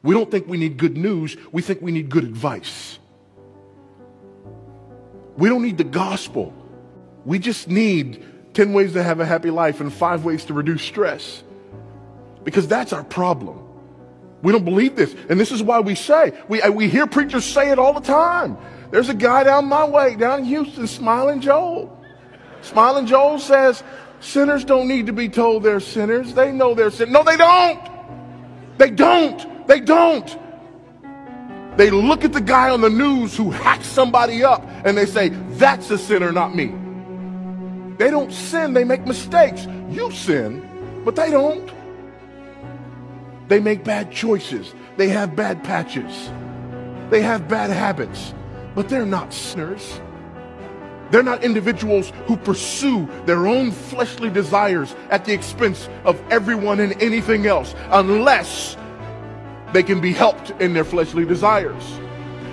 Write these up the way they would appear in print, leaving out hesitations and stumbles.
We don't think we need good news. We think we need good advice. We don't need the gospel. We just need 10 ways to have a happy life and 5 ways to reduce stress. Because that's our problem. We don't believe this. And this is why we say, we hear preachers say it all the time. There's a guy down my way, down in Houston, Smiling Joel. Smiling Joel says, sinners don't need to be told they're sinners. They know they're sinners. No, they don't. They don't. They don't. They look at the guy on the news who hacked somebody up and they say, that's a sinner, not me. They don't sin, they make mistakes. You sin, but they don't. They make bad choices. They have bad patches. They have bad habits, but they're not sinners. They're not individuals who pursue their own fleshly desires at the expense of everyone and anything else, unless they can be helped in their fleshly desires.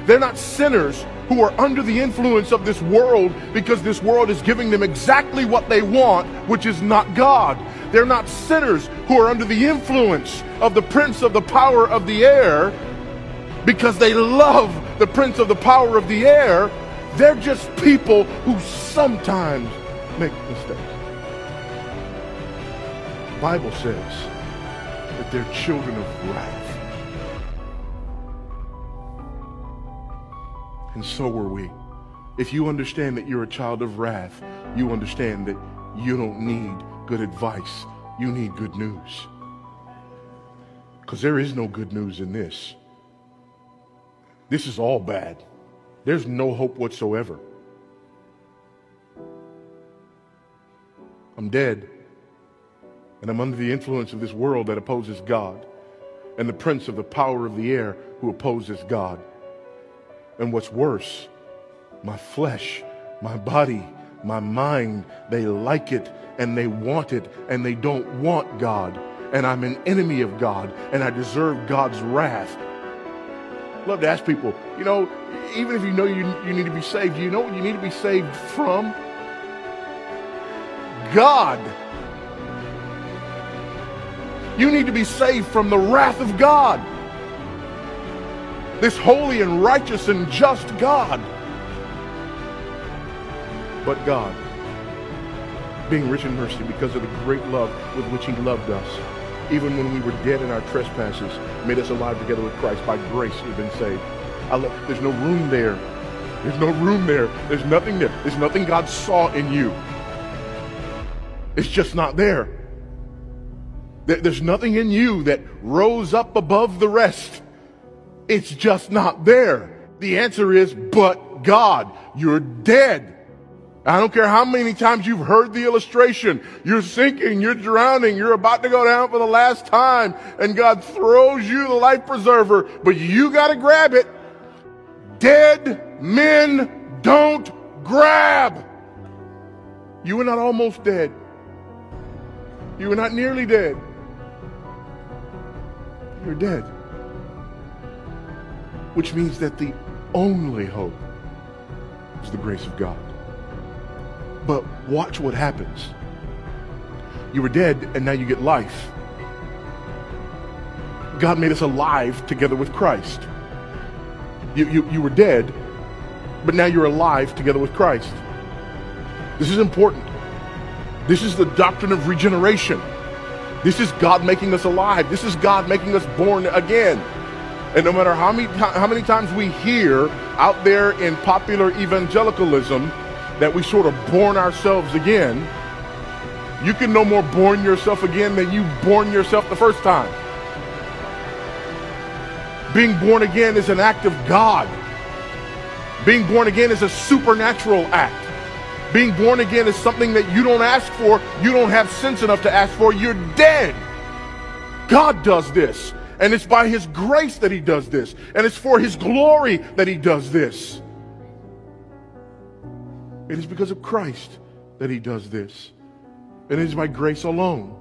They're not sinners who are under the influence of this world because this world is giving them exactly what they want, which is not God. They're not sinners who are under the influence of the prince of the power of the air because they love the prince of the power of the air. They're just people who sometimes make mistakes. The Bible says that they're children of wrath. And so are we. If you understand that you're a child of wrath, you understand that you don't need good advice. You need good news. Because there is no good news in this. This is all bad. There's no hope whatsoever. I'm dead, and I'm under the influence of this world that opposes God, and the prince of the power of the air who opposes God. And what's worse, my flesh, my body, my mind, they like it and they want it and they don't want God. And I'm an enemy of God and I deserve God's wrath. I love to ask people, even if you know you need to be saved, do you know what you need to be saved from? God. You need to be saved from the wrath of God. This holy and righteous and just God. But God, being rich in mercy because of the great love with which he loved us, even when we were dead in our trespasses, made us alive together with Christ. By grace we've been saved. There's no room there. There's no room there. There's nothing there. There's nothing God saw in you. It's just not there. There's nothing in you that rose up above the rest. It's just not there. The answer is, but God. You're dead. I don't care how many times you've heard the illustration. You're sinking, you're drowning, you're about to go down for the last time, and God throws you the life preserver, but you got to grab it. Dead men don't grab. You are not almost dead. You are not nearly dead. You're dead. Which means that the only hope is the grace of God. But watch what happens. You were dead and now you get life. God made us alive together with Christ. You were dead, but now you're alive together with Christ. This is important. This is the doctrine of regeneration. This is God making us alive. This is God making us born again. And no matter how many times we hear out there in popular evangelicalism that we sort of born ourselves again, you can no more born yourself again than you born yourself the first time. Being born again is an act of God. Being born again is a supernatural act. Being born again is something that you don't ask for. You don't have sense enough to ask for. You're dead. God does this. And it's by his grace that he does this. And it's for his glory that he does this. It is because of Christ that he does this. And it is by grace alone.